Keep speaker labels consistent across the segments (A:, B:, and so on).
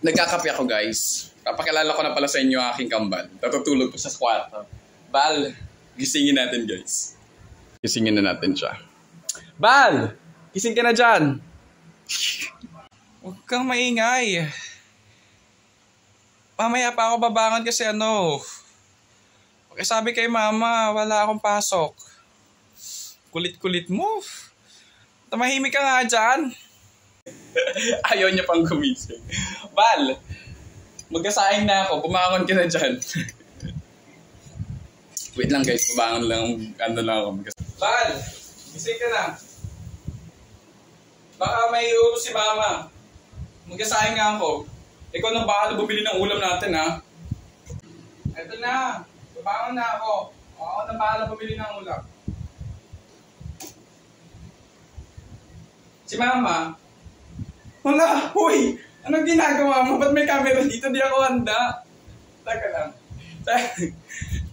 A: Nagkakape ako, guys. Papakilala ko na pala sa inyo ang aking kambal. Natutulog ko sa kwarto. Bal, gisingin natin, guys. Gisingin na natin siya. Bal! Gising ka na dyan.
B: Huwag kang maingay. Mamaya pa ako babangon kasi sabi kay mama, wala akong pasok. Kulit-kulit mo. Tumahimik ka nga dyan.
A: Ayaw niya pang gumising. Bal, magkasaing na ako. Bumangon ka na dyan. Wait lang, guys. Bumangon lang. Ako.
B: Bal, gising ka na. Baka may utos si mama. Magkasaing nga ako. Ikaw na bahala bumili ng ulam natin, ha? Eto na. Bumangon na ako. Ako na bahala bumili ng ulam. Si mama. Wala, huy! Anong ginagawa mo? Ba't may camera dito? Di ako handa. Taka lang.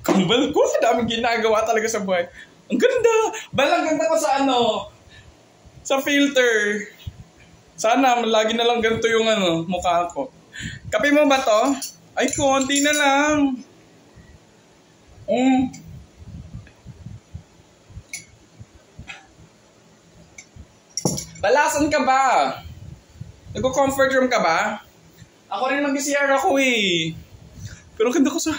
B: Kambal ko, sa daming ginagawa talaga sa buhay. Ang ganda! Balang ganda ko sa sa filter. Sana, lagi na lang ganito yung mukha ko. Kape mo ba to? Ay, konti na lang. Balasan ka ba? Nagko-comfort room ka ba? Ako rin mag-CR ako eh. Pero ang ganda ko sa...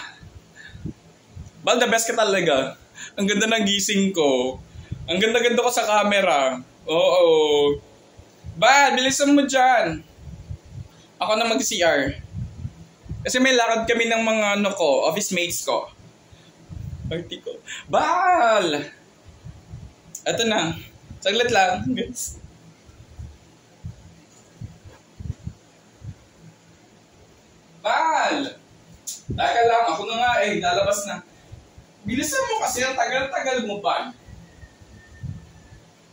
B: Bal, the best ka talaga. Ang ganda ng gising ko. Ang ganda-ganda ko sa camera. Oo. Bal, bilisan mo dyan. Ako na mag-CR. Kasi may lakad kami ng mga office mates ko. Party ko. Bal! Ito na. Saglit lang. Bal! Taka lang, ako na nga lalabas na. Bilisan mo kasi, ang tagal-tagal mo, Bal.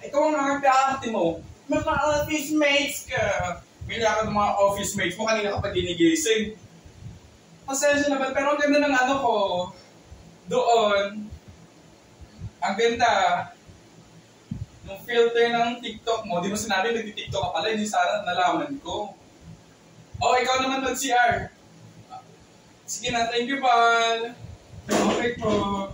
B: Ikaw ang nakakati mo. Mga office mates ka. May lakad ng mga office mates mo, kanina kapag ginigising. Pasensya na, pero ang ganda ng ko. Doon. Ang ganda. Nung filter ng TikTok mo, di mo sinabi nagti-TikTok ka pala, hindi sana nalaman ko. Ikaw naman mag-CR. Sige na, thank you, Bal. Okay po.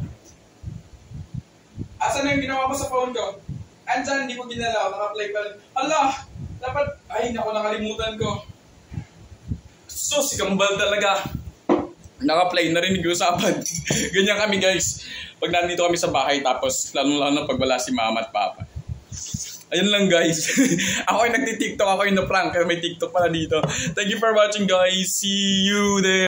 B: Asan na yung ginawa mo sa phone ko? Andyan, hindi ko ginalaw. Naka-play pa rin. Ala! Dapat, nakalimutan ko. Si kambal talaga. Naka-play, narinig yung usapan. Ganyan kami, guys. Pag nandito kami sa bahay, tapos lalo-lalo pag wala si mama at papa. Ayun lang, guys. Ako ay nagti-TikTok, ako ay na-prank. Kaya may TikTok pala dito. Thank you for watching, guys. See you there.